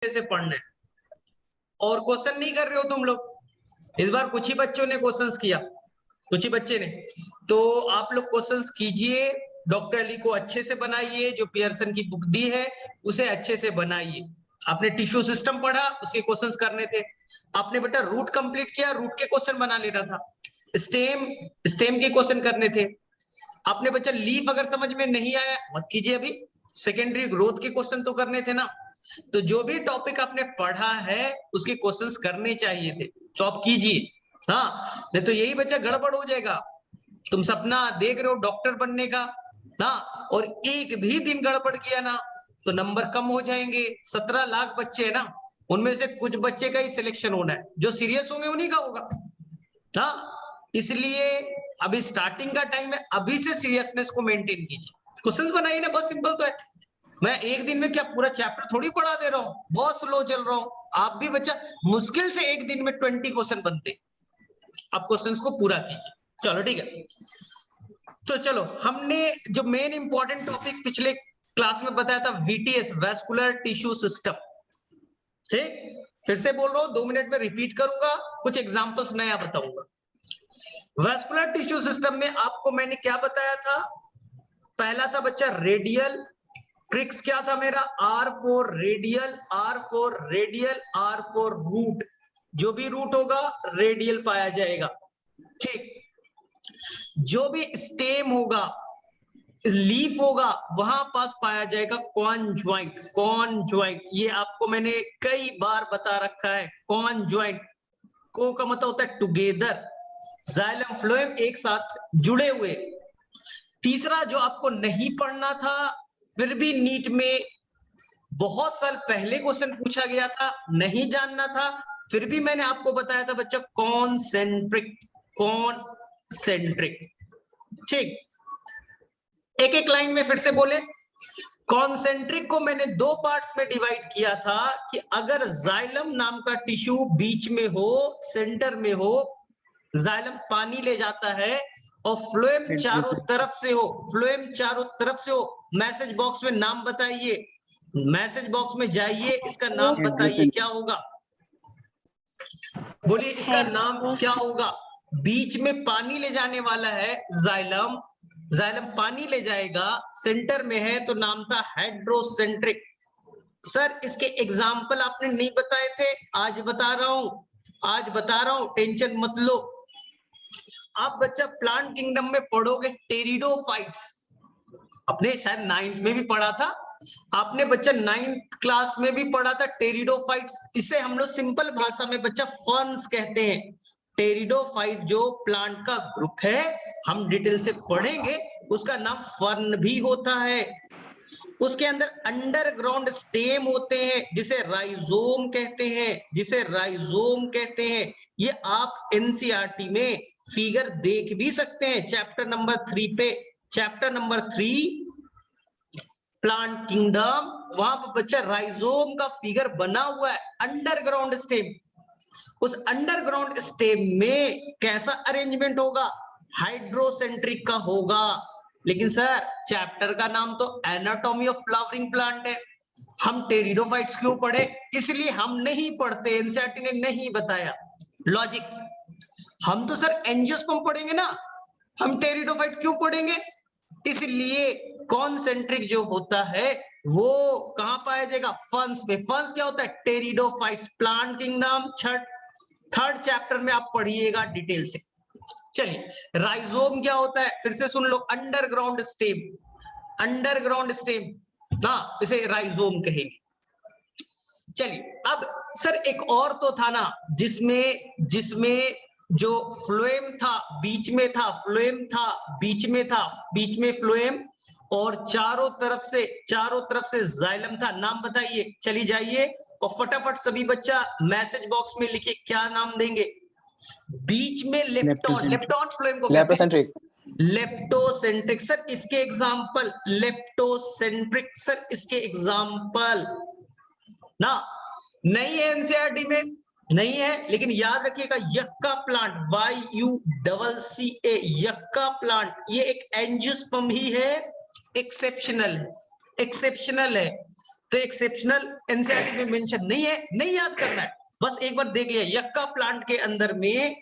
से पढ़ना है। और क्वेश्चन नहीं कर रहे हो तुम लोग, इस बार कुछ ही बच्चों ने क्वेश्चंस किया, कुछ ही बच्चे ने, तो आप लोग क्वेश्चंस कीजिए, डॉक्टर अली को अच्छे से बनाइए, जो पियर्सन की बुक दी है उसे अच्छे से बनाइए। आपने टिश्यू सिस्टम पढ़ा, उसके क्वेश्चंस करने थे। आपने बेटा रूट कंप्लीट किया, रूट के क्वेश्चन बना लेना था। स्टेम, स्टेम के क्वेश्चन करने थे। आपने बच्चा लीफ अगर समझ में नहीं आया मत कीजिए, अभी सेकेंडरी ग्रोथ के क्वेश्चन तो करने थे ना। तो जो भी टॉपिक आपने पढ़ा है उसके क्वेश्चंस करने चाहिए थे, तो आप कीजिए। हाँ, नहीं तो यही बच्चा गड़बड़ हो जाएगा। तुम सपना देख रहे हो डॉक्टर बनने का ना, और एक भी दिन गड़बड़ किया ना तो नंबर कम हो जाएंगे। 17 लाख बच्चे है ना, उनमें से कुछ बच्चे का ही सिलेक्शन होना है, जो सीरियस होंगे उन्हीं का होगा। हाँ, इसलिए अभी स्टार्टिंग का टाइम है, अभी से सीरियसनेस को मेंटेन कीजिए। क्वेश्चंस बनाइए ना, बस सिंपल तो है। मैं एक दिन में क्या पूरा चैप्टर थोड़ी पढ़ा दे रहा हूँ, बहुत स्लो चल रहा हूँ। आप भी बच्चा मुश्किल से एक दिन में 20 क्वेश्चन बनते, आप क्वेश्चंस को पूरा कीजिए। चलो ठीक है, तो चलो हमने जो मेन इंपॉर्टेंट टॉपिक पिछले क्लास में बताया था, वीटीएस, वैस्कुलर टिश्यू सिस्टम। ठीक, फिर से बोल रहा हूं, 2 मिनट में रिपीट करूंगा, कुछ एग्जांपल्स नया बताऊंगा। वैस्कुलर टिश्यू सिस्टम में आपको मैंने क्या बताया था? पहला था बच्चा रेडियल, ट्रिक्स क्या था मेरा? R for radial, R for radial, R for root. जो भी रूट होगा रेडियल पाया जाएगा। ठीक, जो भी स्टेम होगा, लीफ होगा, वहां पास पाया जाएगा कॉन्ज्वाइंट। कॉन्ज्वाइंट ये आपको मैंने कई बार बता रखा है। कॉन्ज्वाइंट को का मतलब होता है टुगेदर, जाइलम फ्लोएम एक साथ जुड़े हुए। तीसरा जो आपको नहीं पढ़ना था, फिर भी नीट में बहुत साल पहले क्वेश्चन पूछा गया था, नहीं जानना था, फिर भी मैंने आपको बताया था बच्चा, कॉन्सेंट्रिक। कॉन्सेंट्रिक, ठीक, एक एक लाइन में फिर से बोले। कॉन्सेंट्रिक को मैंने 2 पार्ट्स में डिवाइड किया था कि अगर जाइलम नाम का टिश्यू बीच में हो, सेंटर में हो, जाइलम पानी ले जाता है और फ्लोएम चारों तरफ से हो, फ्लोएम चारों तरफ से हो। मैसेज बॉक्स में नाम बताइए, मैसेज बॉक्स में जाइए, इसका नाम बताइए क्या होगा, बोलिए इसका नाम क्या होगा? बीच में पानी ले जाने वाला है जाइलम, जाइलम पानी ले जाएगा, सेंटर में है तो नाम था हाइड्रोसेंट्रिक। सर इसके एग्जाम्पल आपने नहीं बताए थे, आज बता रहा हूं, आज बता रहा हूं, टेंशन मत लो। आप बच्चा प्लांट किंगडम में पढ़ोगे टेरिडोफाइट्स, अपने शायद 9th में भी पढ़ा था आपने बच्चा, 9th क्लास में भी पढ़ा था टेरिडोफाइट्स। इसे हम लोग सिंपल भाषा में बच्चा फर्न्स कहते हैं। टेरिडोफाइट जो प्लांट का ग्रुप है, हम डिटेल से पढ़ेंगे, उसका नाम फर्न भी होता है। उसके अंदर अंडरग्राउंड स्टेम होते हैं जिसे राइजोम कहते हैं, जिसे राइजोम कहते हैं। ये आप एनसीईआरटी में फिगर देख भी सकते हैं, चैप्टर नंबर 3 पे, चैप्टर नंबर 3 प्लांट किंगडम, वहां पर बच्चा राइजोम का फिगर बना हुआ है, अंडरग्राउंड स्टेम। उस अंडरग्राउंड स्टेम में कैसा अरेंजमेंट होगा? हाइड्रोसेंट्रिक का होगा। लेकिन सर चैप्टर का नाम तो एनाटॉमी ऑफ फ्लावरिंग प्लांट है, हम टेरिडोफाइट्स क्यों पढ़े? इसलिए हम नहीं पढ़ते, एनसीईआरटी ने नहीं बताया। लॉजिक, हम तो सर एंजियोस्पर्म पढ़ेंगे ना, हम टेरिडोफाइट क्यों पढ़ेंगे? इसलिए कॉन्सेंट्रिक जो होता है वो कहां पाया जाएगा? फर्न्स में। फर्न्स क्या होता है? Pteridophytes. Plant kingdom third chapter में आप पढ़िएगा डिटेल से। चलिए राइजोम क्या होता है फिर से सुन लो, अंडरग्राउंड स्टेम, अंडरग्राउंड स्टेम ना, इसे राइजोम कहेंगे। चलिए अब सर एक और तो था ना, जिसमें जो फ्लोएम था बीच में था, फ्लोएम था बीच में था, बीच में फ्लोएम और चारों तरफ से जाइलम था। नाम बताइए, चली जाइए और फटाफट सभी बच्चा मैसेज बॉक्स में लिखिए क्या नाम देंगे। बीच में लेप्टॉन, लेप्टॉन फ्लोएम को कहते हैं लेप्टोसेंट्रिक। सर इसके एग्जांपल, लेप्टोसेंट्रिक, सर इसके एग्जांपल ना, नहीं है एनसीईआरटी में, नहीं है, लेकिन याद रखिएगा यक्का प्लांट, YUCCA, यक्का प्लांट, ये एक एंजियोस्पर्म ही है, एक्सेप्शनल है, एक्सेप्शनल है। तो तो एक्सेप्शनल एनसीईआरटी में मेंशन नहीं है, नहीं याद करना है, बस एक बार देख लिया यक्का प्लांट के अंदर में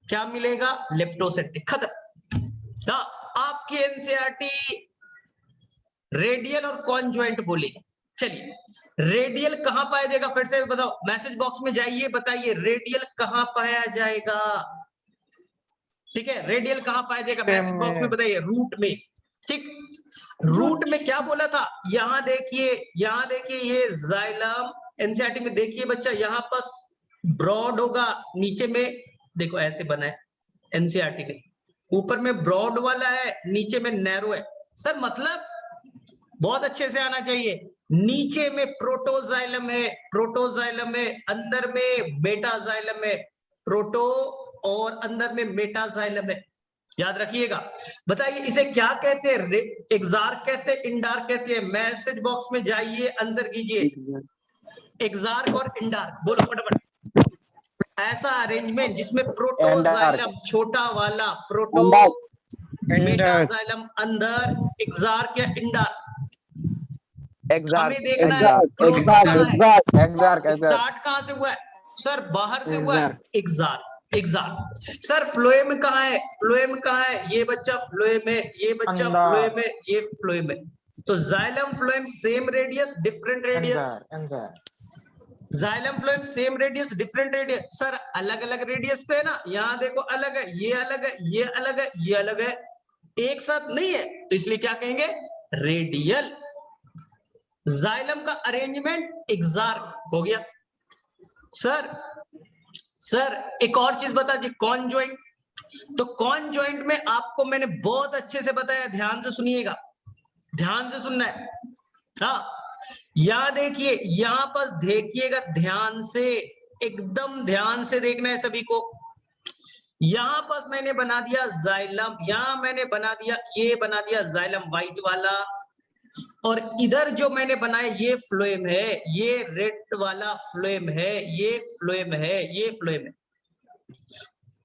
क्या मिलेगा, लेप्टोसेंट्रिक, खत्म। हाँ, आपकी एनसीईआरटी रेडियल और कॉन्जॉइंट बोलेगी। चलिए, रेडियल कहां पाया जाएगा, फिर से बताओ, मैसेज बॉक्स में जाइए, बताइए रेडियल कहां पाया जाएगा। ठीक है, रेडियल कहां पाया जाएगा, मैसेज बॉक्स में बताइए, रूट में। ठीक, रूट में क्या बोला था, यहां देखिए, यहां देखिए, ये जाइलम एनसीईआरटी में देखिए बच्चा, यहां पर ब्रॉड होगा, नीचे में देखो ऐसे बना है एनसीईआरटी में, ऊपर में ब्रॉड वाला है, नीचे में नैरो है। सर मतलब बहुत अच्छे से आना चाहिए, नीचे में प्रोटोजाइलम है, प्रोटोजाइलम है, अंदर में मेटाजाइलम है, प्रोटो और अंदर में मेटाजाइलम है, याद रखिएगा। बताइए इसे क्या कहते हैं, एक्सार्क कहते हैं, इंडार्क कहते हैं, मैसेज बॉक्स में जाइए, आंसर कीजिए, एक्सार्क और इंडार्क, बोलो फटाफट। ऐसा अरेंजमेंट जिसमें प्रोटोजाइलम छोटा वाला, प्रोटो, मेटाजाइलम अंदर, एक्सार्क या इंडार्क, हमें देखना है प्रोटो कहां है, स्टार्ट कहां से हुआ है, सर बाहर से हुआ है, एक्सार्क, एक्सार्क। सर फ्लोएम कहां है, फ्लोएम कहां है, ये बच्चा फ्लोएम है, ये बच्चा फ्लोएम है, ये फ्लोएम है। तो xylem phloem same radius different radius, xylem phloem same radius different radius. Sir अलग अलग रेडियस पे है ना, यहां देखो अलग है, ये अलग है, ये अलग है, ये अलग है, एक साथ नहीं है, तो इसलिए क्या कहेंगे, रेडियल। जाइलम का अरेंजमेंट एक्सार्क हो गया। सर सर एक और चीज बता जी, कॉन्जॉइंट। तो कॉन्जॉइंट में आपको मैंने बहुत अच्छे से बताया, ध्यान से सुनिएगा, ध्यान से सुनना है। हाँ, यहां देखिए, यहां पर देखिएगा ध्यान से, एकदम ध्यान से देखना है सभी को। यहां पर मैंने बना दिया जाइलम, यहां मैंने बना दिया, ये बना दिया जाइलम व्हाइट वाला, और इधर जो मैंने बनाया ये फ्लोएम है, ये रेड वाला फ्लोएम है, ये फ्लोएम है, ये फ्लोएम है।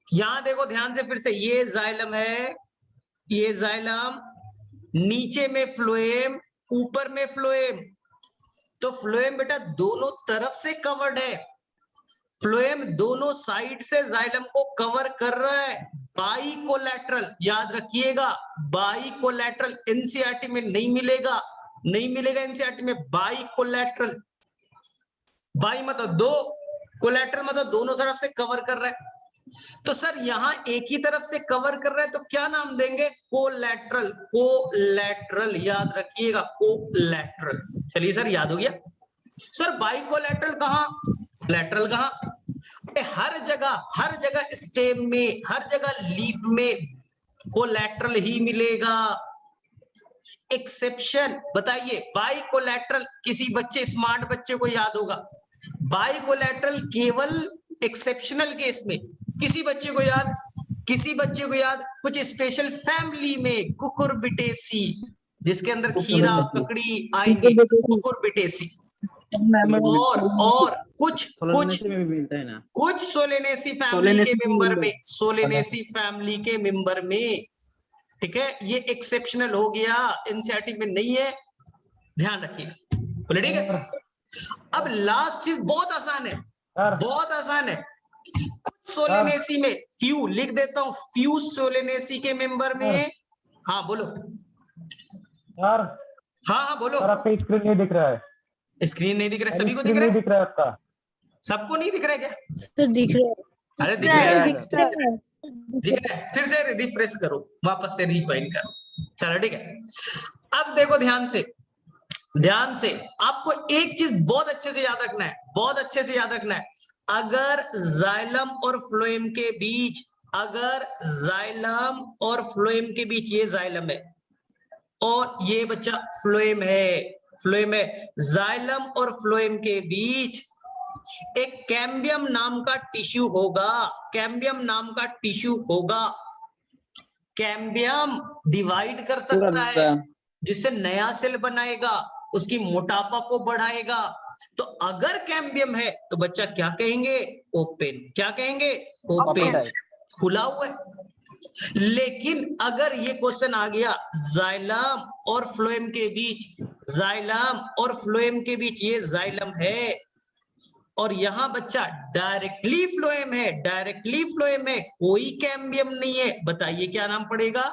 यहां देखो ध्यान से फिर से, ये जाइलम है, ये जाइलम, नीचे में फ्लोएम, ऊपर में फ्लोएम। तो फ्लोएम बेटा दोनों तरफ से कवर्ड है, फ्लोएम दोनों साइड से जाइलम को कवर कर रहा है, बाई कोलैटरल, याद रखिएगा, बाई कोलैटरल एनसीईआरटी में नहीं मिलेगा, नहीं मिलेगा एनसीईआरटी में बाई कोलैटरल। बाई मतलब दो, कोलैटरल मतलब दोनों तरफ से कवर कर रहा है। तो सर यहां एक ही तरफ से कवर कर रहा है, तो क्या नाम देंगे, कोलैटरल, कोलैटरल, याद रखिएगा, कोलैटरल। चलिए सर याद हो गया। सर बाई कोलैटरल कहां, लैटरल कहां, हर जगह स्टेम में, हर जगह लीफ में कोलैटरल ही मिलेगा। एक्सेप्शन बताइए, बाई कोलैटरल, किसी बच्चे स्मार्ट बच्चे को याद होगा, बाई कोलैटरल केवल एक्सेप्शनल केस में, किसी बच्चे को याद, किसी बच्चे को याद, कुछ स्पेशल फैमिली में, कुकुरबिटेसी, जिसके अंदर खीरा ककड़ी आएंगे, कुकुरबिटेसी, और कुछ सोलेनेसी फैमिली के मेंबर में, सोलेनेसी फैमिली के मेंबर में, ठीक है, ये एक्सेप्शनल हो गया, एनसीईआरटी में नहीं है, ध्यान रखिएगा, बोले ठीक है। अब लास्ट चीज बहुत आसान है, बहुत आसान है, कुछ सोलेनेसी में, फ्यू लिख देता हूं, फ्यू सोलेनेसी के मेंबर में, हाँ बोलो यार, हाँ बोलो, आपका स्क्रीन नहीं दिख रहा है, स्क्रीन नहीं दिख रहा है, सभी को दिख रहा है, दिख रहा है आपका, सबको नहीं दिख रहा है क्या, तो दिख रहा है, अरे दिख रहा है, दिख रहा है, फिर से रिफ्रेश करो, वापस से रिफाइन करो, चलो ठीक है। अब देखो ध्यान से, ध्यान से, आपको एक चीज बहुत अच्छे से याद रखना है, बहुत अच्छे से याद रखना है, अगर जाइलम और फ्लोएम के बीच, अगर जाइलम और फ्लोएम के बीच, ये जाइलम है और ये बच्चा फ्लोएम है, फ्लोएम है, जाइलम और फ्लोएम के बीच एक कैम्बियम नाम का टिश्यू होगा, कैम्बियम नाम का टिश्यू होगा, कैम्बियम डिवाइड कर सकता है, जिससे नया सेल बनाएगा, उसकी मोटापा को बढ़ाएगा। तो अगर कैम्बियम है तो बच्चा क्या कहेंगे, ओपन, क्या कहेंगे, ओपन, खुला हुआ है। लेकिन अगर ये क्वेश्चन आ गया जाइलम और फ्लोएम के बीच जाइलम और फ्लोएम के बीच ये जाइलम है, और यहां बच्चा डायरेक्टली फ्लोएम है, डायरेक्टली फ्लोएम है, कोई कैम्बियम नहीं है। बताइए क्या नाम पड़ेगा,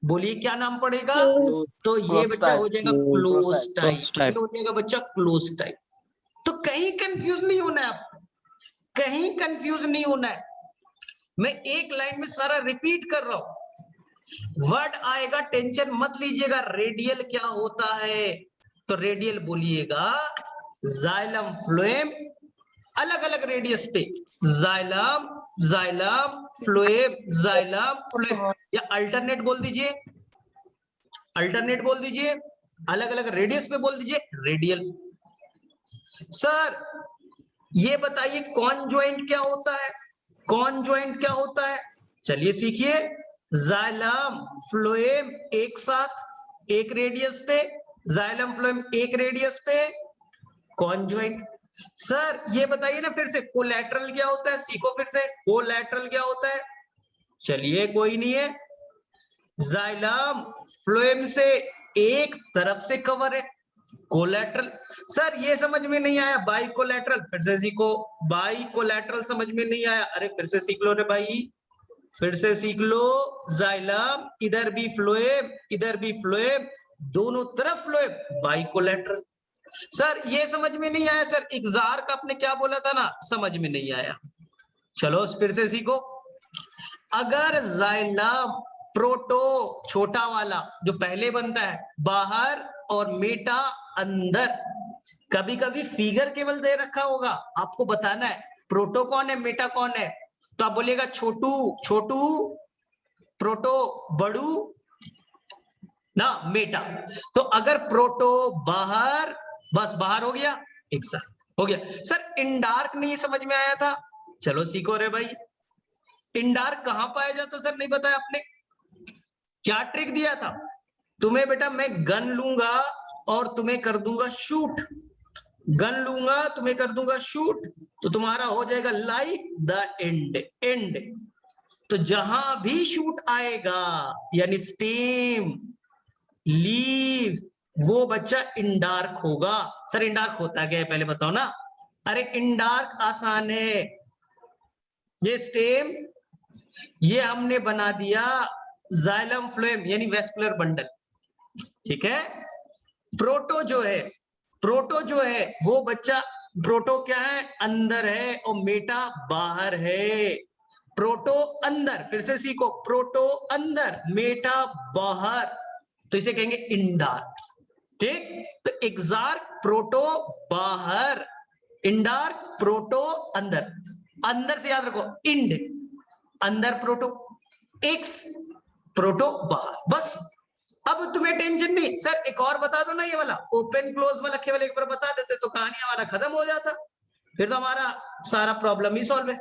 बोलिए क्या नाम पड़ेगा। Close. तो ये बच्चा हो जाएगा क्लोज टाइप, हो जाएगा बच्चा क्लोज टाइप। तो कहीं कंफ्यूज नहीं होना है आपको, कहीं कंफ्यूज नहीं होना है। मैं एक लाइन में सारा रिपीट कर रहा हूं, वर्ड आएगा टेंशन मत लीजिएगा। रेडियल क्या होता है, तो रेडियल बोलिएगा जाइलम फ्लोएम, अलग अलग रेडियस पे, xylem xylem phloem, xylem phloem, या अल्टरनेट बोल दीजिए, अल्टरनेट बोल दीजिए, अलग अलग रेडियस पे बोल दीजिए रेडियल। सर ये बताइए कॉन्जॉइंट क्या होता है, कॉन्जॉइंट क्या होता है, चलिए सीखिए। जाइलम फ्लोएम एक साथ एक रेडियस पे, जाइलम फ्लोएम एक रेडियस पे, कॉन्जॉइंट। सर ये बताइए ना फिर से, कोलैटरल क्या होता है, सीखो फिर से, कोलैटरल क्या होता है। चलिए कोई नहीं है, जाइलम फ्लोएम से एक तरफ से कवर है, कोलैटरल। सर ये समझ में नहीं आया, बाई कोलैटरल, फिर से सीखो। बाई कोलैटरल समझ में नहीं आया, अरे फिर से सीख लो रे भाई, फिर से सीख लो। जाइलम इधर भी फ्लोएम, इधर भी फ्लोएम, दोनों तरफ फ्लोएम, बाई कोलैटरल। सर ये समझ में नहीं आया, सर एक्सार्क आपने क्या बोला था ना, समझ में नहीं आया। चलो फिर से सीखो। अगर जाइलम प्रोटो छोटा वाला जो पहले बनता है बाहर और मेटा अंदर, कभी कभी फिगर केवल दे रखा होगा, आपको बताना है प्रोटो कौन है मेटा कौन है, तो आप बोलिएगा छोटू छोटू, प्रोटो बड़ू ना, मेटा। तो अगर प्रोटो बाहर, बस बाहर हो गया, एक साथ हो गया। सर इनडार्क नहीं समझ में आया था, चलो सीखो रे भाई। इनडार्क कहां पाया जाता सर, नहीं बताया आपने, क्या ट्रिक दिया था तुम्हें बेटा, मैं गन लूंगा और तुम्हें कर दूंगा शूट, गन लूंगा तुम्हें कर दूंगा शूट, तो तुम्हारा हो जाएगा लाइफ द एंड, एंड। तो जहां भी शूट आएगा यानी स्टेम लीव, वो बच्चा इनडार्क होगा। सर इनडार्क होता क्या है पहले बताओ ना, अरे इनडार्क आसान है, ये स्टेम ये हमने बना दिया जाइलम फ्लोएम यानी वेस्कुलर बंडल, ठीक है। प्रोटो जो है, प्रोटो जो है वो बच्चा, प्रोटो क्या है अंदर है और मेटा बाहर है, प्रोटो अंदर, फिर से सीखो, प्रोटो अंदर मेटा बाहर, तो इसे कहेंगे इंडार्क, ठीक। तो एक्सार्क प्रोटो बाहर, इंडार्क प्रोटो अंदर, अंदर से याद रखो इंड अंदर प्रोटो, एक्स प्रोटो बाहर, बस। अब तुम्हें टेंशन नहीं। सर एक और बता दो ना, ये वाला ओपन क्लोज वाला केवल एक बार बता देते तो कहानी हमारा खत्म हो जाता, फिर तो हमारा सारा प्रॉब्लम ही सॉल्व है।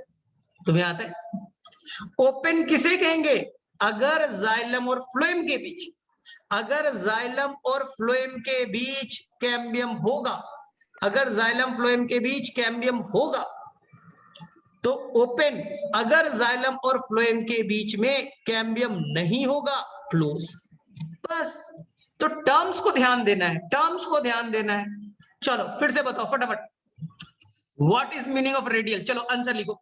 तुम्हें आता है ओपन किसे कहेंगे, अगर जाइलम और फ्लोएम के बीच, अगर जाइलम और फ्लोएम के बीच कैम्बियम होगा, अगर जाइलम फ्लोएम के बीच कैम्बियम होगा तो ओपन, अगर जाइलम और फ्लोएम के बीच में कैम्बियम नहीं होगा क्लोज, बस। तो टर्म्स को ध्यान देना है, टर्म्स को ध्यान देना है। चलो फिर से बताओ फटाफट, what is meaning of radial, चलो आंसर लिखो,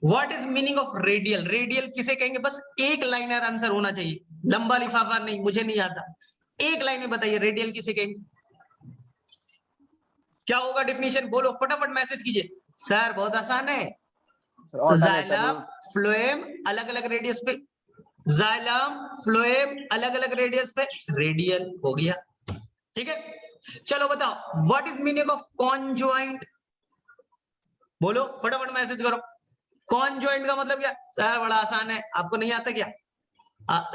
what is meaning of radial, radial किसे कहेंगे, बस एक लाइनर आंसर होना चाहिए, लंबा लिफाफा नहीं, मुझे नहीं आता, एक लाइन में बताइए रेडियल किसे कहेंगे, क्या होगा डेफिनेशन, बोलो फटाफट मैसेज कीजिए। सर बहुत आसान है, जाइलम फ्लोएम अलग अलग रेडियस पे, जाइलम फ्लोएम अलग अलग रेडियस पे, रेडियल हो गया, ठीक है। चलो बताओ what is meaning of conjoint, बोलो फटाफट मैसेज करो, कॉन्जॉइंट का मतलब क्या, सर बड़ा आसान है, आपको नहीं आता क्या,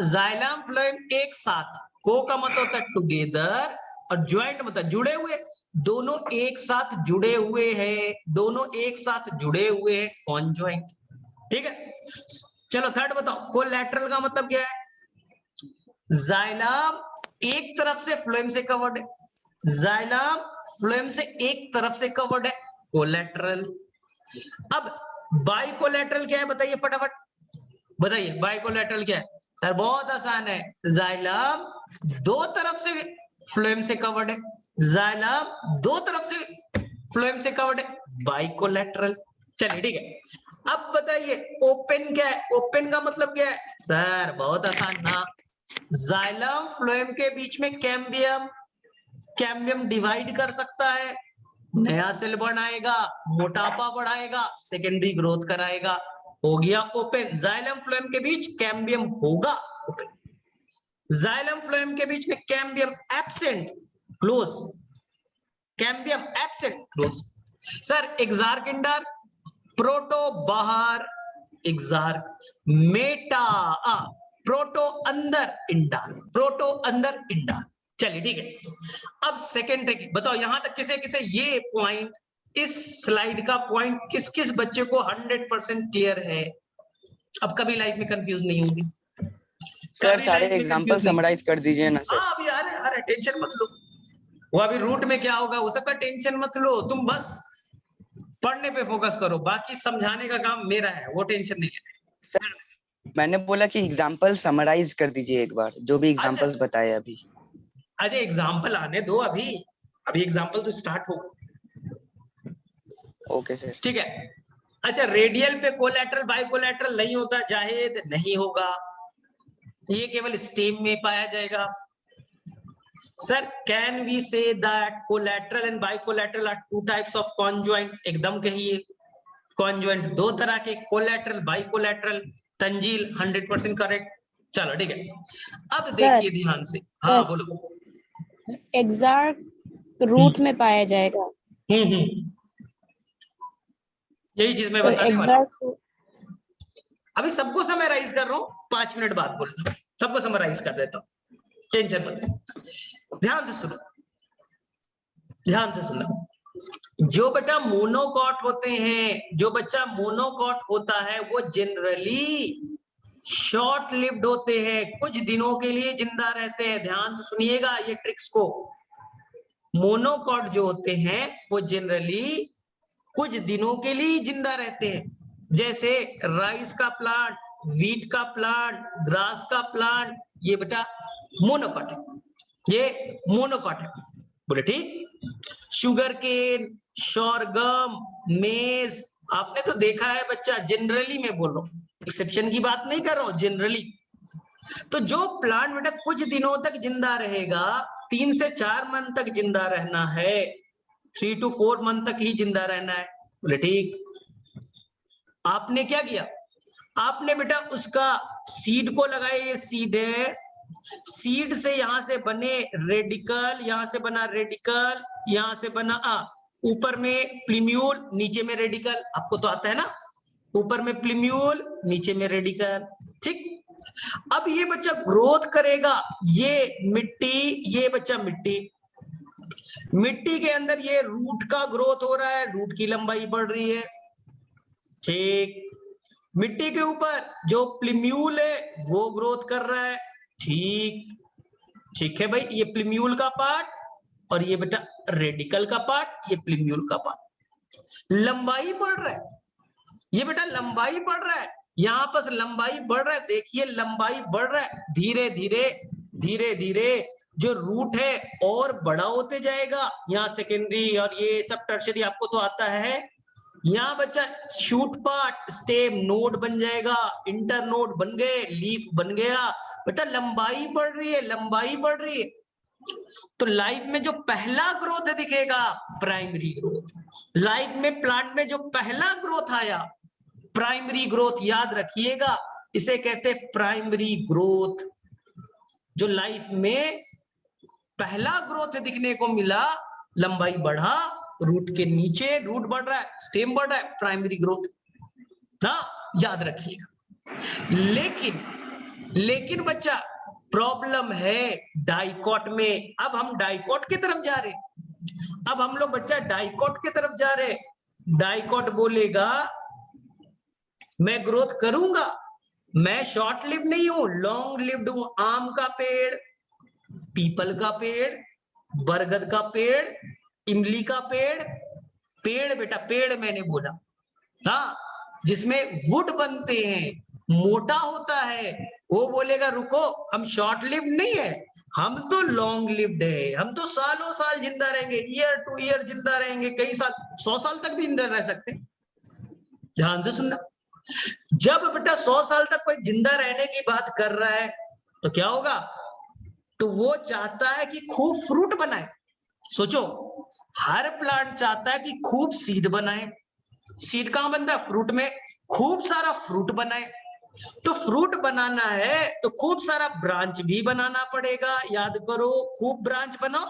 जाइलम फ्लोएम एक साथ, को का मतलब होता है टुगेदर और ज्वाइंट मतलब जुड़े हुए, दोनों एक साथ जुड़े हुए हैं, दोनों एक साथ जुड़े हुए हैं, कॉन्जॉइंट, ठीक है। चलो थर्ड बताओ, कोलैटरल का मतलब क्या है, जाइलम एक तरफ से फ्लोएम से कवर्ड है, जाइलम फ्लोएम से एक तरफ से कवर्ड है, कोलैटरल। अब बाइकोलैटरल क्या है बताइए फटाफट, बताइए बाइकोलैटरल क्या है, सर बहुत आसान है, जाइलम दो तरफ से फ्लोएम से कवर्ड है, जाइलम दो तरफ से फ्लोएम से कवर्ड है, बाइकोलेटरल। चलिए ठीक है। अब बताइए ओपन क्या है? ओपन का मतलब क्या है सर? बहुत आसान ना, जाइलम फ्लोएम के बीच में कैम्बियम, कैम्बियम डिवाइड कर सकता है, नया सेल बनाएगा, मोटापा बढ़ाएगा, सेकेंडरी ग्रोथ कराएगा, हो गया ओपन। जाइलम फ्लोएम के बीच कैम्बियम होगा, ओपन। जाइलम फ्लोएम के बीच में cambium absent, close. Cambium absent, close. Sir एक्सार्किंडर, प्रोटो बाहर, एक्सार्क, मेटा प्रोटो अंदर, इंडार, प्रोटो अंदर, इंडार। चलिए ठीक है। अब सेकेंड ट्रिक बताओ, यहां तक किसे किसे ये पॉइंट, इस स्लाइड का पॉइंट किस किस बच्चे को 100% क्लियर है? अब कभी लाइफ में कंफ्यूज नहीं होंगे, सर कभी सारे लाइफ में एग्जांपल कंफ्यूज नहीं। समराइज कर दीजिए ना सर। हाँ अभी आ रहे, अरे टेंशन मत लो, वो अभी रूट में क्या होगा वो सबका टेंशन मत लो, तुम बस पढ़ने पे फोकस करो, बाकी समझाने का काम मेरा है, वो टेंशन नहीं लेना। सर मैंने बोला कि एग्जांपल समराइज कर दीजिए एक बार, जो भी एग्जांपल्स बताए अभी। अच्छा एग्जाम्पल आने दो, अभी अभी एग्जाम्पल तो स्टार्ट हो। Okay sir. ठीक है। अच्छा रेडियल पे कोलैटरल बाइकोलैटरल नहीं होता, जाहिद नहीं होगा, ये केवल स्टेम में पाया जाएगा। Sir can we say that collateral and bicollateral are two types of conjoint? एकदम कहिए, कॉन्जॉइंट दो तरह के, कोलैटरल बाइकोलैटरल। तंजील 100% करेक्ट। चलो ठीक है। अब देखिए ध्यान से, हाँ बोलो। एग्जैक्ट रूट में पाया जाएगा। यही चीज मैं सर बताने वाला हूं। एग्जैक्ट, अभी सबको समराइज कर रहा हूं, 5 मिनट बाद बोलना, सबको समराइज कर देता हूं, टेंशन मत लो। ध्यान से सुनो, ध्यान से सुनो। जो बेटा मोनोकॉट होते हैं, जो बच्चा मोनोकॉट होता है वो जनरली शॉर्ट लिव्ड होते हैं, कुछ दिनों के लिए जिंदा रहते हैं। ध्यान से सुनिएगा ये ट्रिक्स को। मोनोकॉट जो होते हैं वो जनरली कुछ दिनों के लिए जिंदा रहते हैं, जैसे राइस का प्लांट, वीट का प्लांट, ग्रास का प्लांट, ये बेटा मोनोकॉट है, ये मोनोकॉट है। बोले ठीक। शुगर केन, शोरगम, मेज, आपने तो देखा है बच्चा, जनरली मैं बोल रहा हूं, एक्सेप्शन की बात नहीं कर रहा हूं, जनरली। तो जो प्लांट बेटा कुछ दिनों तक जिंदा रहेगा, 3 से 4 मंथ तक जिंदा रहना है, 3 to 4 मंथ तक ही जिंदा रहना है। बोले ठीक। आपने क्या किया, आपने बेटा उसका सीड को लगाया, ये सीड है, सीड से यहां से बने रेडिकल, यहां से बना रेडिकल, यहां से बना ऊपर में प्लीम्यूल, नीचे में रेडिकल, आपको तो आता है ना, ऊपर में प्लीम्यूल, नीचे में रेडिकल। ठीक। अब ये बच्चा ग्रोथ करेगा, ये मिट्टी, ये बच्चा मिट्टी, मिट्टी के अंदर ये रूट का ग्रोथ हो रहा है, रूट की लंबाई बढ़ रही है। ठीक। मिट्टी के ऊपर जो प्लीम्यूल है वो ग्रोथ कर रहा है। ठीक। ठीक है भाई, ये प्लीम्यूल का पार्ट और ये बेटा रेडिकल का पार्ट, ये प्लीम्यूल का पार्ट। लंबाई बढ़ रहा है, ये बेटा लंबाई बढ़ रहा है, यहां पर लंबाई बढ़ रहा है, देखिए लंबाई बढ़ रहा है, धीरे धीरे धीरे धीरे जो रूट है और बड़ा होते जाएगा। यहाँ सेकेंडरी और ये सब टर्शरी आपको तो आता है। यहाँ बच्चा शूट पार्ट, स्टेम, नोड बन जाएगा, इंटर नोड बन गए, लीफ बन गया। बेटा लंबाई बढ़ रही है, लंबाई बढ़ रही है। तो लाइफ में जो पहला ग्रोथ दिखेगा प्राइमरी ग्रोथ, लाइफ में प्लांट में जो पहला ग्रोथ आया प्राइमरी ग्रोथ, याद रखिएगा, इसे कहते हैं प्राइमरी ग्रोथ। जो लाइफ में पहला ग्रोथ दिखने को मिला, लंबाई बढ़ा, रूट के नीचे रूट बढ़ रहा है, स्टेम बढ़ रहा है, प्राइमरी ग्रोथ ना, याद रखिएगा। लेकिन बच्चा प्रॉब्लम है डाइकॉट में। अब हम डाइकॉट की तरफ जा रहे, अब हम लोग बच्चा डाइकॉट की तरफ जा रहे। डाइकॉट बोलेगा मैं ग्रोथ करूंगा, मैं शॉर्ट लिव नहीं हूं, लॉन्ग लिव्ड हूं। आम का पेड़, पीपल का पेड़, बरगद का पेड़, इमली का पेड़, पेड़ बेटा पेड़ मैंने बोला, हाँ, जिसमें वुड बनते हैं, मोटा होता है, वो बोलेगा रुको हम शॉर्ट लिव नहीं है, हम तो लॉन्ग लिव्ड है, हम तो सालों साल जिंदा रहेंगे, ईयर टू ईयर जिंदा रहेंगे, कई साल, 100 साल तक भी जिंदा रह सकते हैं। ध्यान से सुनना, जब बेटा 100 साल तक कोई जिंदा रहने की बात कर रहा है तो क्या होगा, तो वो चाहता है कि खूब फ्रूट बनाए। सोचो, हर प्लांट चाहता है कि खूब सीड बनाए। सीड कहां बनता है, फ्रूट में, खूब सारा फ्रूट बनाए। तो फ्रूट बनाना है तो खूब सारा ब्रांच भी बनाना पड़ेगा। याद करो, खूब ब्रांच बनाओ,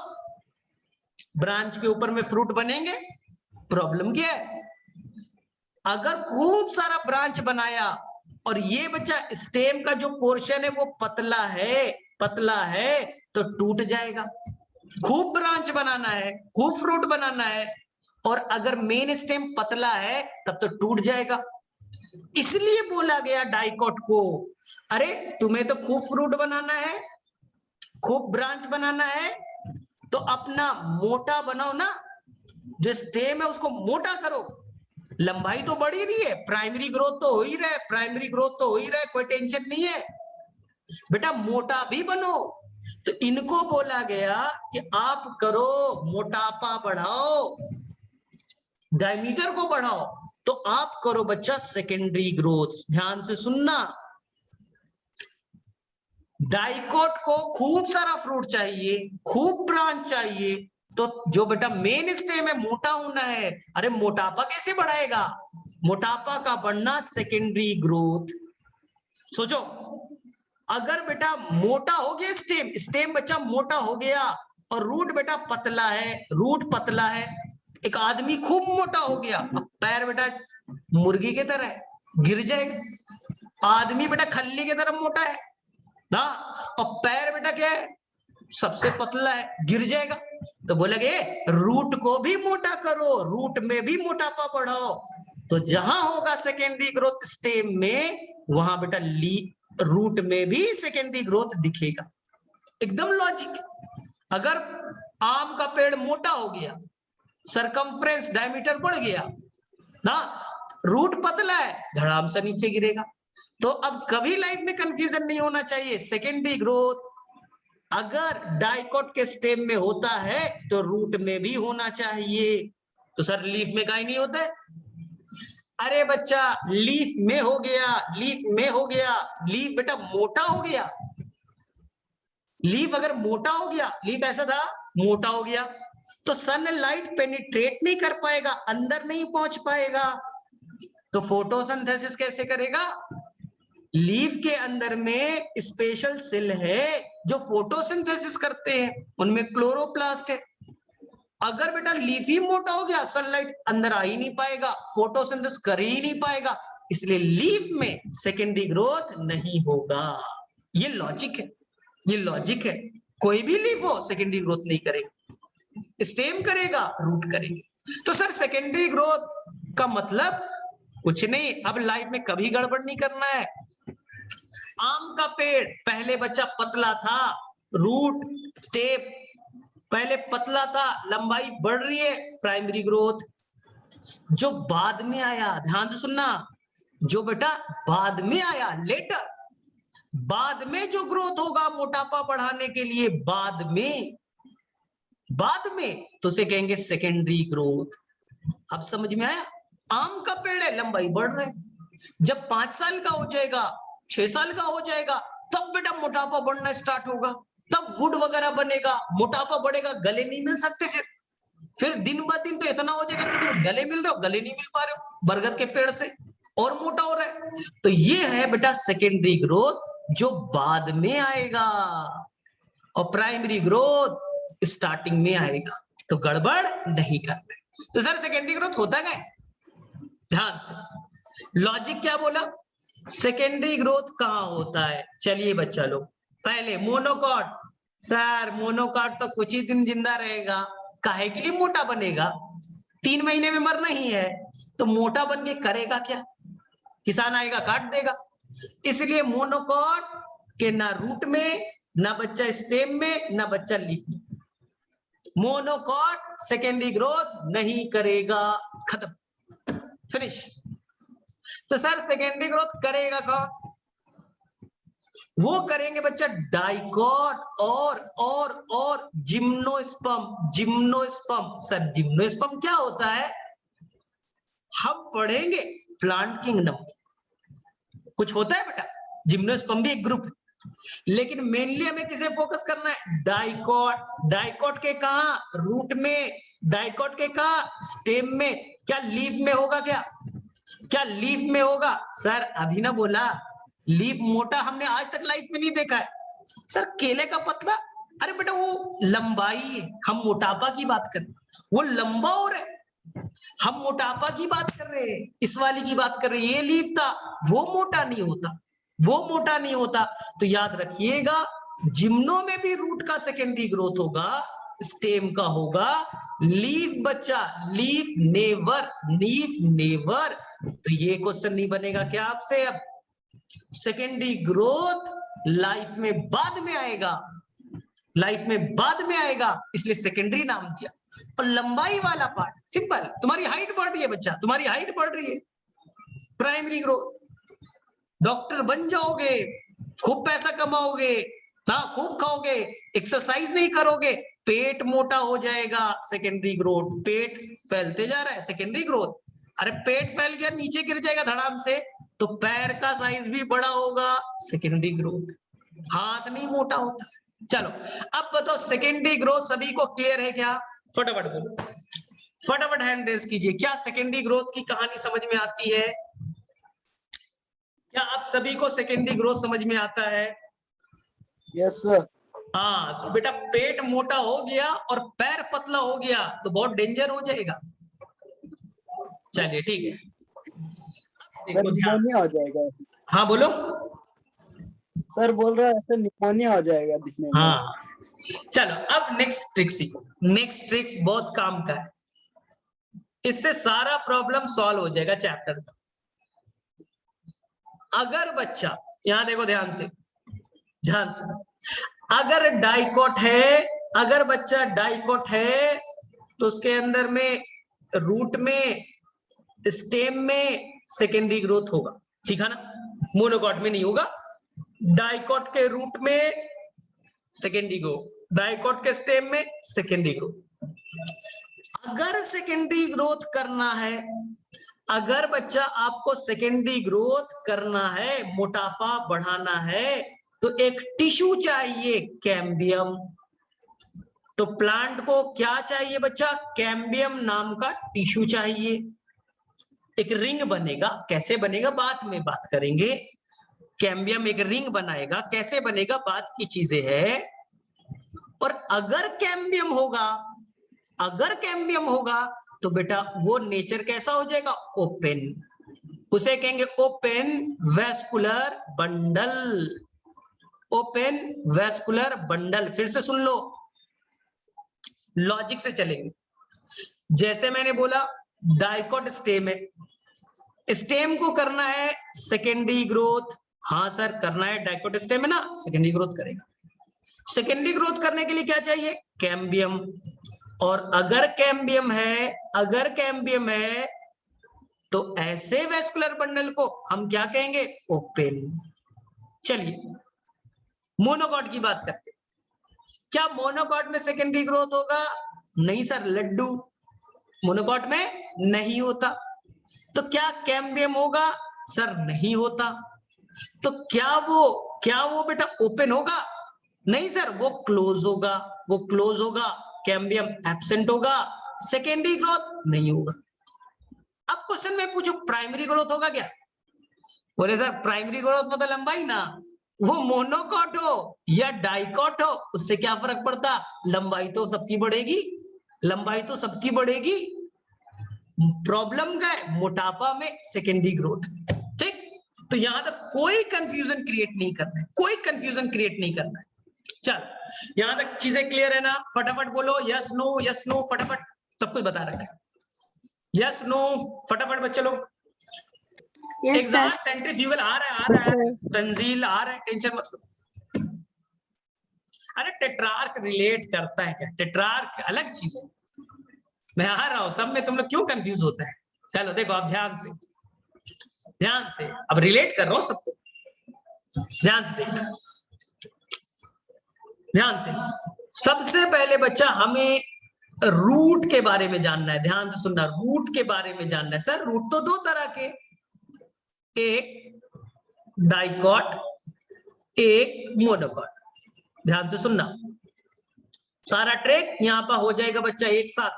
ब्रांच के ऊपर में फ्रूट बनेंगे। प्रॉब्लम क्या है, अगर खूब सारा ब्रांच बनाया और ये बच्चा स्टेम का जो पोर्शन है वो पतला है, पतला है, तो टूट जाएगा। खूब ब्रांच बनाना है, खूब फ्रूट बनाना है, और अगर मेन स्टेम पतला है तब तो टूट जाएगा। इसलिए बोला गया डाइकॉट को, अरे तुम्हें तो खूब फ्रूट बनाना है, खूब ब्रांच बनाना है, तो अपना मोटा बनाओ ना, जो स्टेम है उसको मोटा करो। लंबाई तो बढ़ ही रही है, प्राइमरी ग्रोथ तो हो ही रहा है, प्राइमरी ग्रोथ तो हो ही रहा है, कोई टेंशन नहीं है, बेटा मोटा भी बनो। तो इनको बोला गया कि आप करो, मोटापा बढ़ाओ, डायमीटर को बढ़ाओ, तो आप करो बच्चा सेकेंडरी ग्रोथ। ध्यान से सुनना, डाइकोट को खूब सारा फ्रूट चाहिए, खूब ब्रांच चाहिए, तो जो बेटा मेन स्टेम है मोटा होना है। अरे मोटापा कैसे बढ़ाएगा, मोटापा का बढ़ना सेकेंडरी ग्रोथ। सोचो, अगर बेटा मोटा हो गया स्टेम, स्टेम बच्चा मोटा हो गया और रूट बेटा पतला है, रूट पतला है, एक आदमी खूब मोटा हो गया, अब पैर बेटा मुर्गी की तरह है, गिर जाएगा। आदमी बेटा खल्ली की तरह मोटा है ना, और पैर बेटा क्या है, सबसे पतला है, गिर जाएगा। तो बोला गया रूट को भी मोटा करो, रूट में भी मोटापा बढ़ाओ, तो जहां होगा सेकेंडरी ग्रोथ स्टेम में, वहां बेटा रूट में भी सेकेंडरी ग्रोथ दिखेगा। एकदम लॉजिक। अगर आम का पेड़ मोटा हो गया, सरकमफ्रेंस डायमीटर बढ़ गया ना, रूट पतला है, धड़ाम से नीचे गिरेगा। तो अब कभी लाइफ में कंफ्यूजन नहीं होना चाहिए, सेकेंडरी ग्रोथ अगर डाइकोट के स्टेम में होता है तो रूट में भी होना चाहिए। तो सर लीफ में काहे नहीं होता है, अरे बच्चा लीफ में हो गया, लीफ में हो गया, लीफ बेटा मोटा हो गया। लीफ अगर मोटा हो गया, लीफ ऐसा था मोटा हो गया, तो सनलाइट पेनिट्रेट नहीं कर पाएगा, अंदर नहीं पहुंच पाएगा, तो फोटोसिंथेसिस कैसे करेगा। लीफ के अंदर में स्पेशल सेल है जो फोटोसिंथेसिस करते हैं, उनमें क्लोरोप्लास्ट है। अगर बेटा लीफ ही मोटा हो गया, सनलाइट अंदर आ ही नहीं पाएगा, फोटोसिंथेसिस कर ही नहीं पाएगा, इसलिए लीफ में सेकेंडरी ग्रोथ नहीं होगा। ये लॉजिक है, ये लॉजिक है। कोई भी लीफ हो सेकेंडरी ग्रोथ नहीं करेगा, स्टेम करेगा, रूट करेंगे। तो सर सेकेंडरी ग्रोथ का मतलब कुछ नहीं, अब लाइफ में कभी गड़बड़ नहीं करना है। आम का पेड़ पहले बच्चा पतला था, रूट स्टेप पहले पतला था, लंबाई बढ़ रही है, प्राइमरी ग्रोथ। जो बाद में आया, ध्यान से सुनना, जो बेटा बाद में आया, लेटर, बाद में जो ग्रोथ होगा मोटापा बढ़ाने के लिए, बाद में तो उसे कहेंगे सेकेंडरी ग्रोथ। अब समझ में आया, आम का पेड़ है, लंबाई बढ़ रहा है, जब 5 साल का हो जाएगा, 6 साल का हो जाएगा, तब बेटा मोटापा बढ़ना स्टार्ट होगा, तब वुड वगैरह बनेगा, मोटापा बढ़ेगा, गले नहीं मिल सकते, फिर दिन ब दिन तो इतना हो जाएगा कि तुम गले मिल रहे हो, गले नहीं मिल पा रहे हो बरगद के पेड़ से, और मोटा हो रहा है। तो ये है बेटा सेकेंडरी ग्रोथ, जो बाद में आएगा, और प्राइमरी ग्रोथ स्टार्टिंग में आएगा। तो गड़बड़ नहीं करना। तो सर सेकेंडरी ग्रोथ होता क्या है, ध्यान से लॉजिक क्या बोला, सेकेंडरी ग्रोथ कहां होता है। चलिए बच्चा लोग, पहले मोनोकॉट, सर मोनोकॉट तो कुछ ही दिन जिंदा रहेगा, काहे के लिए मोटा बनेगा, 3 महीने में मरना ही है, तो मोटा बन के करेगा क्या, किसान आएगा काट देगा। इसलिए मोनोकॉट के ना रूट में, ना बच्चा स्टेम में, ना बच्चा लीफ में, मोनोकॉट सेकेंडरी ग्रोथ नहीं करेगा, खत्म, फिनिश। तो सर सेकेंडरी ग्रोथ करेगा कौन, वो करेंगे बच्चा डाइकॉट और जिम्नोस्पर्म। जिम्नोस्पर्म, सर जिम्नोस्पर्म क्या होता है हम पढ़ेंगे प्लांट किंगडम। कुछ होता है बेटा, जिम्नोस्पर्म भी एक ग्रुप है, लेकिन मेनली हमें किसे फोकस करना है, डाइकॉट। डाइकॉट के कहा, रूट में, डाइकॉट के कहा, स्टेम में, क्या लीफ में होगा, क्या लीफ में होगा। सर अभी ना बोला लीफ मोटा हमने आज तक लाइफ में नहीं देखा है। सर केले का पतला, अरे बेटा वो लंबाई है, हम मोटापा की बात कर रहे हैं, वो लंबा हो रहा है, हम मोटापा की बात कर रहे हैं, इस वाली की बात कर रहे हैं। ये लीफ था, वो मोटा नहीं होता, वो मोटा नहीं होता। तो याद रखिएगा जिम्नो में भी रूट का सेकेंडरी ग्रोथ होगा, स्टेम का होगा, लीफ बच्चा, लीफ नेवर, लीफ नेवर। तो ये क्वेश्चन नहीं बनेगा क्या आपसे अब, सेकेंडरी ग्रोथ लाइफ में बाद में आएगा, लाइफ में बाद में आएगा, इसलिए सेकेंडरी नाम दिया। और लंबाई वाला पार्ट सिंपल, तुम्हारी हाइट बढ़ रही है बच्चा, तुम्हारी हाइट बढ़ रही है, प्राइमरी ग्रोथ, डॉक्टर बन जाओगे, खूब पैसा कमाओगे, हाँ खूब खाओगे, एक्सरसाइज नहीं करोगे, पेट मोटा हो जाएगा, सेकेंडरी ग्रोथ। पेट फैलते जा रहा है, सेकेंडरी ग्रोथ। अरे पेट फैल गया, नीचे गिर जाएगा धड़ाम से, तो पैर का साइज भी बड़ा होगा, सेकेंडरी ग्रोथ। हाथ नहीं मोटा होता। चलो अब बताओ सेकेंडरी ग्रोथ सभी को क्लियर है क्या, फटाफट बोलो, फटाफट हैंड रेज कीजिए। क्या सेकेंडरी ग्रोथ की कहानी समझ में आती है, क्या आप सभी को सेकेंडरी ग्रोथ समझ में आता है। Yes sir. हाँ तो बेटा पेट मोटा हो गया और पैर पतला हो गया तो बहुत डेंजर हो जाएगा। चलिए ठीक है, देखो ध्यान निमोनिया से। हो जाएगा। हाँ बोलो। सर बोल रहा है ऐसे निमोनिया हो जाएगा दिखने में। हाँ चलो अब नेक्स्ट ट्रिक सीखो, नेक्स्ट ट्रिक्स बहुत काम का है, इससे सारा प्रॉब्लम सॉल्व हो जाएगा चैप्टर का। अगर बच्चा, यहां देखो ध्यान से, ध्यान से, अगर डाइकॉट है, अगर बच्चा डाइकॉट है तो उसके अंदर में रूट में, स्टेम में सेकेंडरी ग्रोथ होगा, ठीक है ना, मोनोकॉट में नहीं होगा। डाइकॉट के रूट में सेकेंडरी ग्रोथ, डाइकॉट के स्टेम में सेकेंडरी ग्रोथ। अगर सेकेंडरी ग्रोथ करना है, अगर बच्चा आपको सेकेंडरी ग्रोथ करना है, मोटापा बढ़ाना है, तो एक टिश्यू चाहिए, कैम्बियम। तो प्लांट को क्या चाहिए बच्चा, कैम्बियम नाम का टिश्यू चाहिए। एक रिंग बनेगा, कैसे बनेगा बाद में बात करेंगे। कैम्बियम एक रिंग बनाएगा, कैसे बनेगा बात की चीजें है। और अगर कैम्बियम होगा, अगर कैम्बियम होगा तो बेटा वो नेचर कैसा हो जाएगा, ओपन, उसे कहेंगे open vascular bundle, open vascular bundle. फिर से सुन लो, लॉजिक से चलेंगे। जैसे मैंने बोला डाइकॉट स्टेम है, स्टेम को करना है सेकेंडरी ग्रोथ, हाँ सर करना है, डाइकॉट स्टेम है ना, सेकेंडरी ग्रोथ करेगा। सेकेंडरी ग्रोथ करने के लिए क्या चाहिए, कैम्बियम। और अगर कैम्बियम है, अगर कैम्बियम है तो ऐसे वेस्कुलर बंडल को हम क्या कहेंगे, ओपन। चलिए मोनोकॉट की बात करते हैं। क्या मोनोकॉट में सेकेंडरी ग्रोथ होगा, नहीं सर लड्डू, मोनोकॉट में नहीं होता। तो क्या कैम्बियम होगा, सर नहीं होता। तो क्या वो बेटा ओपन होगा, नहीं सर वो क्लोज होगा, वो क्लोज होगा, कैम्बियम एब्सेंट होगा, सेकेंडरी ग्रोथ नहीं होगा। अब क्वेश्चन में पूछो प्राइमरी ग्रोथ होगा क्या, बोले सर प्राइमरी ग्रोथ मतलब लंबाई ना, वो मोनोकॉट हो या डाइकॉट हो उससे क्या फर्क पड़ता, लंबाई तो सबकी बढ़ेगी, लंबाई तो सबकी बढ़ेगी। प्रॉब्लम क्या है, मोटापा में सेकेंडरी ग्रोथ, ठीक। तो यहां तक कोई कंफ्यूजन क्रिएट नहीं करना है, कोई कंफ्यूजन क्रिएट नहीं करना है। चल यहां तक चीजें क्लियर है ना, फटाफट बोलो यस नो फटाफट, सब कुछ बता रखा है, यस नो फटाफट बच्चे लोग। एग्जाम सेंट्रीफ्यूगल आ रहा है, तंजील आ रहा है, टेंशन मत लो। अरे टेट्रार्क रिलेट करता है क्या, टेट्रार्क अलग चीज है, मैं आ रहा हूं, सब में तुम लोग क्यों कंफ्यूज होता है। चलो देखो आप ध्यान से, ध्यान से अब रिलेट कर रहा हूं सबको। ध्यान से देखना, ध्यान से। सबसे पहले बच्चा हमें रूट के बारे में जानना है, ध्यान से सुनना, रूट के बारे में जानना है। सर रूट तो दो तरह के, एक डाइकॉट, एक मोनोकॉट। ध्यान से सुनना, सारा ट्रैक यहां पर हो जाएगा बच्चा एक साथ।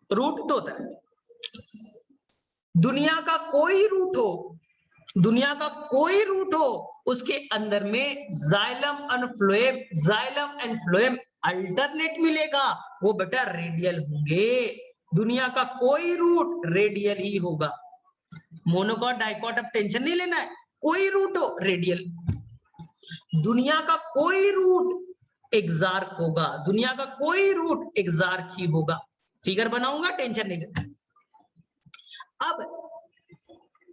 रूट दो तरह के, दुनिया का कोई रूट हो, दुनिया का कोई रूट हो, उसके अंदर में xylem and phloem, xylem and phloem alternate मिलेगा, वो बेटा रेडियल होंगे। दुनिया का कोई रूट रेडियल ही होगा। मोनोकॉट डाइकॉट अब टेंशन नहीं लेना है, कोई रूट हो रेडियल। दुनिया का कोई रूट एक्सार्क होगा, दुनिया का कोई रूट एक्सार्क ही होगा। फिगर बनाऊंगा, टेंशन नहीं लेना। अब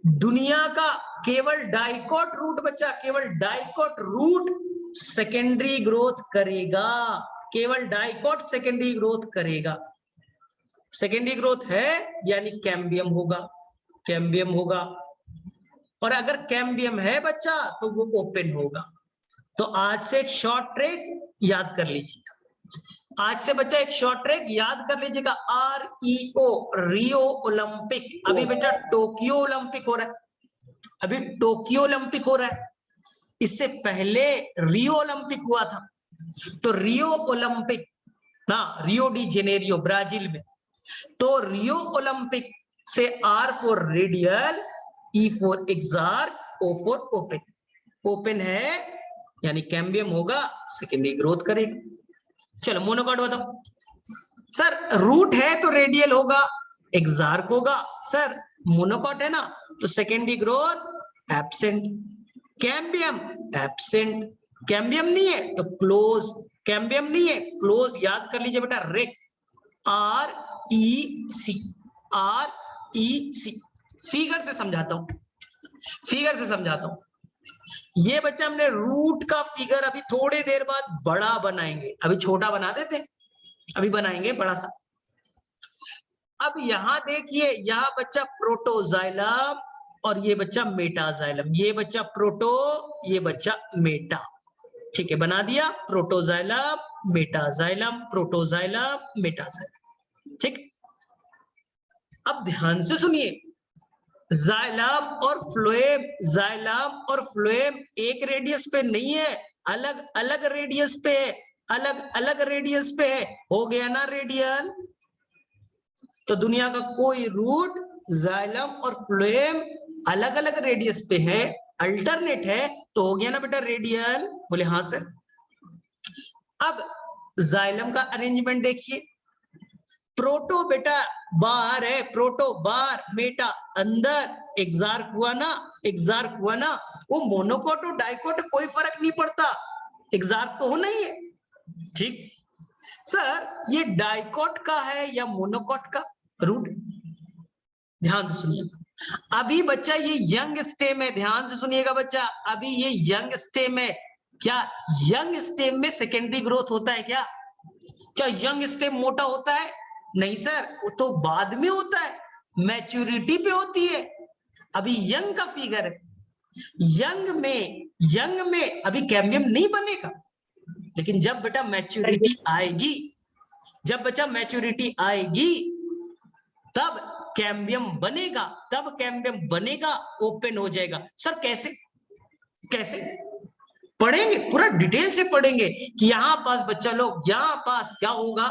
दुनिया का केवल डाइकॉट रूट बच्चा, केवल डाइकॉट रूट सेकेंडरी ग्रोथ करेगा, केवल डाइकॉट सेकेंडरी ग्रोथ करेगा। सेकेंडरी ग्रोथ है यानी कैम्बियम होगा, कैम्बियम होगा। और अगर कैम्बियम है बच्चा तो वो ओपन होगा। तो आज से एक शॉर्ट ट्रैक याद कर लीजिएगा, आज से बच्चा एक शॉर्ट ट्रैक याद कर लीजिएगा, REO, रियो ओलंपिक। अभी बेटा टोक्यो ओलंपिक हो रहा है, अभी टोक्यो ओलंपिक हो रहा है, इससे पहले रियो ओलंपिक हुआ था। तो रियो ओलंपिक ना, रियो डी जेनेरियो ब्राजील में। तो रियो ओलंपिक से R for radial, E for exarch, O for open. Open है यानी कैम्बियम होगा, सेकेंडरी ग्रोथ करेगा। चलो मोनोकॉट बताओ। सर रूट है तो रेडियल होगा, एक्सार्क होगा। सर मोनोकॉट है ना तो secondary growth absent, cambium absent, cambium नहीं है तो क्लोज, कैम्बियम नहीं है क्लोज। याद कर लीजिए बेटा, रेक, REC, REC। फिगर से समझाता हूं, फिगर से समझाता हूं। ये बच्चा हमने रूट का फिगर अभी थोड़ी देर बाद बड़ा बनाएंगे, अभी छोटा बना देते, अभी बनाएंगे बड़ा सा। अब यहां देखिए, यहां बच्चा प्रोटोजाइलम और ये बच्चा मेटाजाइलम, ये बच्चा प्रोटो, ये बच्चा मेटा। ठीक है, बना दिया, प्रोटोजाइलम मेटाजाइलम, प्रोटोजाइलम मेटाजाइलम। ठीक, अब ध्यान से सुनिए, जाइलम और फ्लोएम, जाइलम और फ्लोएम एक रेडियस पे नहीं है, अलग अलग रेडियस पे है, अलग अलग रेडियस पे है। हो गया ना रेडियल। तो दुनिया का कोई रूट जाइलम और फ्लोएम अलग अलग रेडियस पे है, अल्टरनेट है, तो हो गया ना बेटा रेडियल। बोले हाँ सर। अब जाइलम का अरेंजमेंट देखिए, प्रोटो बेटा बाहर है, प्रोटो बाहर, मेटा अंदर, एक्सार्क हुआ ना, एक्सार्क हुआ ना। वो मोनोकॉट और डाइकॉट कोई फर्क नहीं पड़ता, एक्सार्क तो होना ही है। ठीक सर, ये डाइकॉट का है या मोनोकॉट का रूट? ध्यान से सुनिएगा, अभी बच्चा ये यंग स्टेम है, ध्यान से सुनिएगा बच्चा, अभी ये यंग स्टेम है। क्या यंग स्टेम में सेकेंडरी ग्रोथ होता है क्या? क्या यंग स्टेम मोटा होता है? नहीं सर, वो तो बाद में होता है, मैच्योरिटी पे होती है। अभी यंग का फिगर है, यंग में अभी कैम्बियम नहीं बनेगा, लेकिन जब बेटा मैच्योरिटी आएगी, जब बच्चा मैच्योरिटी आएगी तब कैम्बियम बनेगा, तब कैम्बियम बनेगा, ओपन हो जाएगा। सर कैसे, कैसे पढ़ेंगे, पूरा डिटेल से पढ़ेंगे कि यहां पास बच्चा लोग, यहां पास क्या होगा,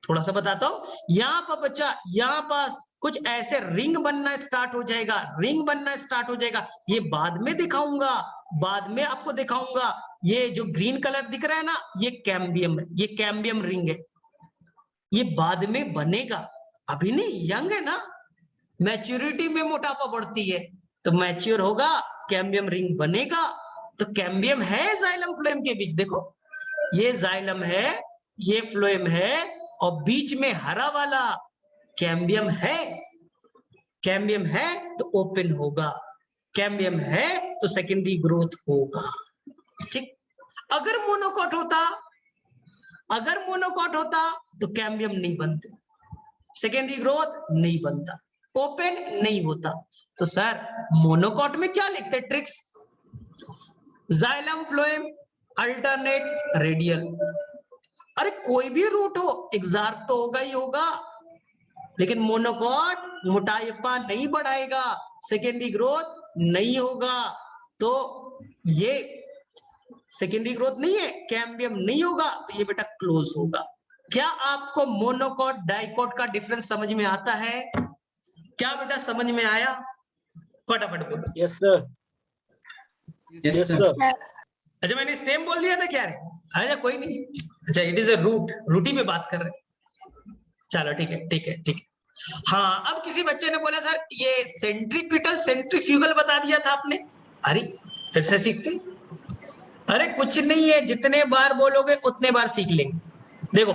थोड़ा सा बताता हूं। यहां पर बच्चा, यहां पास कुछ ऐसे रिंग बनना स्टार्ट हो जाएगा, रिंग बनना स्टार्ट हो जाएगा। ये बाद में दिखाऊंगा, बाद में आपको दिखाऊंगा। ये जो ग्रीन कलर दिख रहा है ना, ये कैम्बियम है, ये कैम्बियम रिंग है, ये बाद में बनेगा, अभी नहीं, यंग है ना। मैच्योरिटी में मोटापा बढ़ती है तो मैच्योर होगा, कैम्बियम रिंग बनेगा। तो कैम्बियम है जाइलम फ्लोएम के बीच, देखो ये जाइलम है, ये फ्लोएम है, और बीच में हरा वाला कैम्बियम है। कैम्बियम है तो ओपन होगा, कैम्बियम है तो सेकेंडरी ग्रोथ होगा। ठीक, अगर मोनोकॉट होता, अगर मोनोकॉट होता तो कैम्बियम नहीं बनते, सेकेंडरी ग्रोथ नहीं बनता, ओपन नहीं होता। तो सर मोनोकॉट में क्या लिखते tricks? Xylem phloem alternate radial. अरे कोई भी रूट हो एक्सार्क तो होगा ही होगा, लेकिन मोनोकॉट मोटापा नहीं बढ़ाएगा, सेकेंडरी ग्रोथ नहीं होगा। तो ये सेकेंडरी ग्रोथ नहीं है, कैम्बियम नहीं होगा, तो ये बेटा क्लोज होगा। क्या आपको मोनोकॉट डाइकॉट का डिफरेंस समझ में आता है? क्या बेटा समझ में आया? फटाफट बोलो। Yes sir. Yes sir. अच्छा मैंने स्टेम बोल दिया था क्या रे? अच्छा कोई नहीं, अच्छा इट इज ए रूट, रूटी में बात कर रहे हैं। चलो ठीक है ठीक है ठीक है। हाँ अब किसी बच्चे ने बोला सर ये सेंट्रीपिटल सेंट्रीफ्यूगल बता दिया था आपने। अरे फिर से सीखते। अरे कुछ नहीं है, जितने बार बोलोगे उतने बार सीख लेंगे। देखो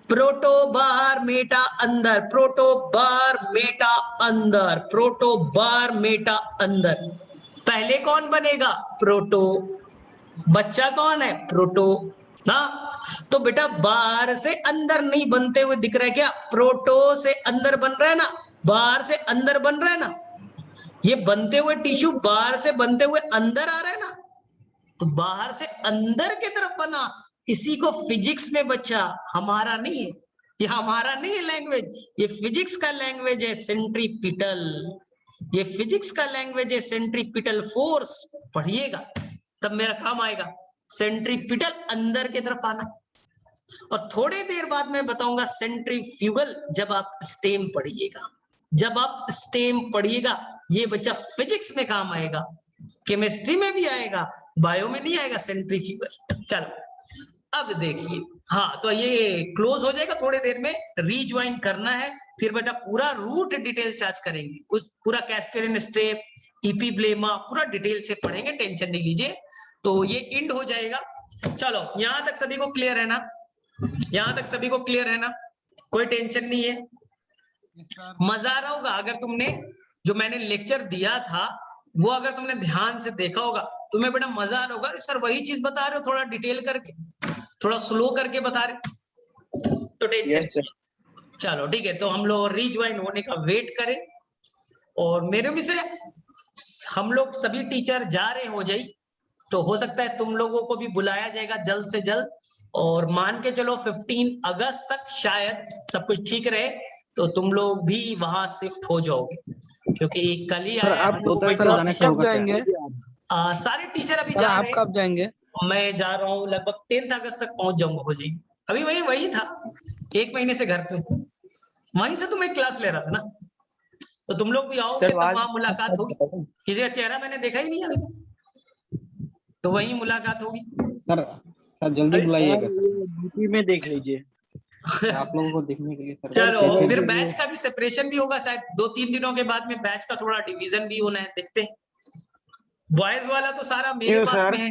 प्रोटो बार मेटा अंदर, प्रोटो बार मेटा अंदर, प्रोटो बार मेटा अंदर। पहले कौन बनेगा? प्रोटो। बच्चा कौन है? प्रोटो ना। तो बेटा बाहर से अंदर नहीं बनते हुए दिख रहा है क्या? प्रोटो से अंदर बन रहा है ना, बाहर से अंदर बन रहा है ना। ये बनते हुए टिश्यू बाहर से बनते हुए अंदर आ रहा है ना, तो बाहर से अंदर की तरफ बना। इसी को फिजिक्स में बच्चा, हमारा नहीं है ये, हमारा नहीं है लैंग्वेज, ये फिजिक्स का लैंग्वेज है सेंट्रीपिटल। ये फिजिक्स का लैंग्वेज है सेंट्रीपिटल फोर्स। पढ़िएगा तब मेरा काम आएगा। सेंट्रीपिटल अंदर की तरफ आना, और थोड़ी देर बाद मैं बताऊंगा सेंट्रीफ्यूगल जब आप स्टेम पढ़िएगा। जब आप स्टेम पढ़िएगा ये बच्चा फिजिक्स में काम आएगा, केमिस्ट्री में भी आएगा, बायो में नहीं आएगा सेंट्रीफ्यूगल। चलो अब देखिए, हाँ तो ये क्लोज हो जाएगा थोड़ी देर में, रीज्वाइन करना है, फिर बेटा पूरा रूट डिटेल से आज करेंगे, कुछ पूरा कैस्पेरिन स्टेप इपीब्लेमा पूरा डिटेल से पढ़ेंगे, टेंशन नहीं लीजिए। तो ये इंड हो जाएगा। चलो यहां तक सभी को क्लियर है ना? यहां तक सभी को क्लियर है ना? कोई टेंशन नहीं है? मजा आ रहा होगा अगर तुमने जो मैंने लेक्चर दिया था वो अगर तुमने ध्यान से देखा होगा, तुम्हें बेटा मजा आ रहा होगा। सर वही चीज बता रहे हो थोड़ा डिटेल करके, थोड़ा स्लो करके बता रहे, तो टेंशन। चलो ठीक है, तो हम लोग रीज्वाइन होने का वेट करें, और मेरे में से हम लोग सभी टीचर जा रहे हो जाई, तो हो सकता है तुम लोगों को भी बुलाया जाएगा जल्द से जल्द, और मान के चलो 15 अगस्त तक शायद सब कुछ ठीक रहे तो तुम लोग भी वहां शिफ्ट हो जाओगे, क्योंकि कल ही आया आप कब जाएंगे? सारे टीचर अभी जा आप रहे कब जाएंगे? मैं जा रहा हूँ लगभग 10 अगस्त तक पहुंच जाऊंगा, हो जाएगी। अभी वही था, 1 महीने से घर पे, वहीं से तो मैं क्लास ले रहा था ना, तो तुम लोग भी आओगे तो वहां मुलाकात होगी। किसी का चेहरा मैंने देखा ही नहीं अभी तक, तो वहीं मुलाकात होगी। सर जल्दी बुलाइएगा यूपी में देख लीजिए आप लोगों को देखने के लिए सर। चलो फिर बैच का भी सेपरेशन भी होगा शायद 2-3 दिनों के बाद में, बैच का थोड़ा डिवीजन भी होना है, देखते हैं। बॉयज वाला तो सारा मेरे पास में है,